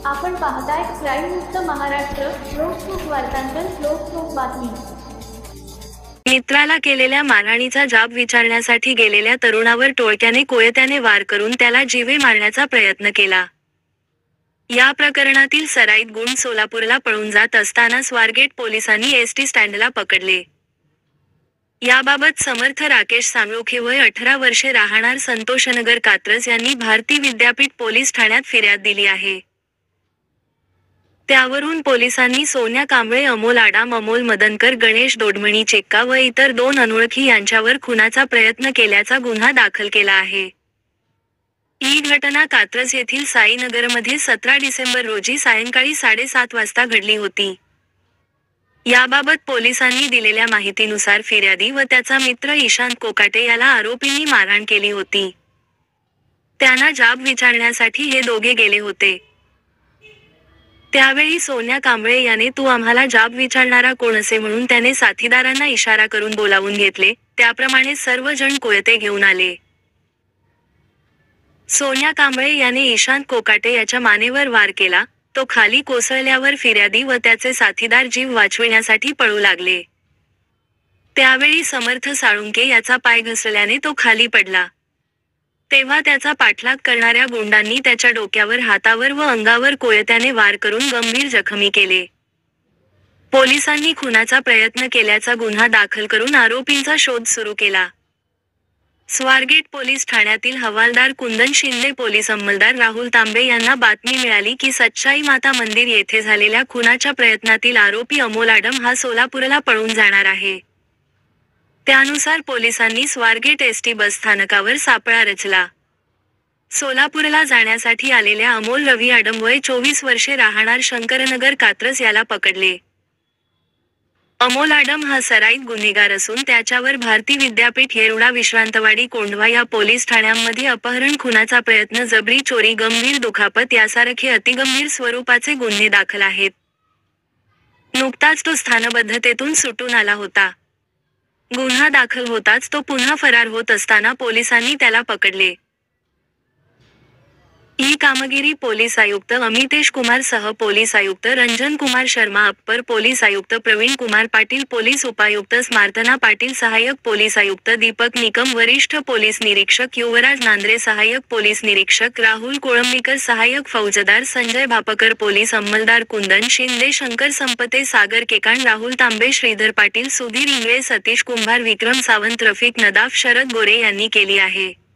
आपण पाहताय क्राईम मुक्त महाराष्ट्र. लोकसुख वार्तांकन, लोकसुख बातमी. मित्राला केलेल्या मारहाणीचा जाब विचारण्यासाठी गेलेल्या तरुणावर टोळक्याने कोयत्याने वार करून त्याला जीवे मारण्याचा प्रयत्न केला. या प्रकरणातील सराईत गुण सोलापूरला पळून जात असताना स्वारगेट पोलिसांनी एसटी स्टँडला पकडले. याबाबत समर्थ राकेश सामळुखे वय 18 वर्षे राहणार संतोषनगर कात्रज यांनी भारती विद्यापीठ पोलीस ठाण्यात फिर्याद दिली आहे. त्यावरून पोलिसांनी सोन्या कांबळे, अमोल आडाम, अमोल मदनकर, गणेश दोडमणी चेक्का व इतर 2 अनोळखी यांच्यावर खुनाचा प्रयत्न केल्याचा गुन्हा दाखल केला आहे. ही घटना कात्रज येथील साईनगरमध्ये 17 डिसेंबर रोजी सायंकाळी 7:30 वाजता घडली होती. याबाबत पोलिसांनी दिलेल्या माहितीनुसार फिर्यादी व त्याचा मित्र ईशांत कोकाटे याला आरोपींनी मारहाण केली होती. त्यांना जाब विचारण्यासाठी हे दोघे गेले होते. त्यावेळी सोन्या कांबळे याने "तू आम्हाला जाब विचारणारा कोण?" असे म्हणून त्याने साथीदारांना इशारा करून बोलावून घेतले. त्याप्रमाणे सर्व जण कोयते घेऊन आले. सोन्या कांबळे याने ईशांत कोकाटे याच्या मानेवर वार केला. तो खाली कोसळल्यावर फिर्यादी व त्याचे साथीदार जीव वाचविण्यासाठी पळू लागले. त्यावेळी समर्थ साळुंके याचा पाय घसरल्याने तो खाली पडला. तेव्हा त्याचा पाठलाग करणाऱ्या गुंडांनी त्याच्या डोक्यावर, हातावर व अंगावर कोयत्याने वार करून गंभीर जखमी केले. पोलिसांनी खुनाचा प्रयत्न केल्याचा गुन्हा दाखल करून आरोपींचा शोध सुरू केला. स्वारगेट पोलीस ठाण्यातील हवालदार कुंदन शिंदे, पोलीस अंमलदार राहुल तांबे यांना बातमी मिळाली की सच्चाई माता मंदिर येथे झालेल्या खुनाच्या प्रयत्नातील आरोपी अमोल आडम हा सोलापूरला पळून जाणार आहे. त्यानुसार पोलिसांनी स्वारगेट एसटी बसस्थानकावर सापळा रचला. सोलापूरला जाण्यासाठी आलेल्या अमोल रवी आडम वय 24 वर्षे राहणार शंकरनगर कात्रज याला पकडले. अमोल आडम हा सराईत गुन्हेगार असून त्याच्यावर भारती विद्यापीठ, येरवडा, विश्रांतवाडी, कोंढवा या पोलीस ठाण्यांमध्ये अपहरण, खुनाचा प्रयत्न, जबरी, चोरी, गंभीर दुखापत यासारखे अतिगंभीर स्वरूपाचे गुन्हे दाखल आहेत. नुकताच तो स्थानबद्धतेतून सुटून आला होता. गुन्हा दाखल होताच तो पुन्हा फरार होत असताना पोलिसांनी त्याला पकडले. ही कामगिरी पोलीस आयुक्त अमितेश कुमार सह पोलीस आयुक्त रंजन कुमार शर्मा, अप्पर पोलीस आयुक्त प्रवीण कुमार पाटील, पोलीस उपायुक्त स्मार्तना पाटील, सहाय्यक पोलीस आयुक्त दीपक निकम, वरिष्ठ पोलीस निरीक्षक युवराज नांद्रे, सहाय्यक पोलीस निरीक्षक राहुल कोळंबीकर, सहाय्यक फौजदार संजय भापकर, पोलीस अंमलदार कुंदन शिंदे, शंकर संपते, सागर केकाण, राहुल तांबे, श्रीधर पाटील, सुधीर इंगळे, सतीश कुंभार, विक्रम सावंत, रफिक नदाफ, शरद गोरे यांनी केली आहे.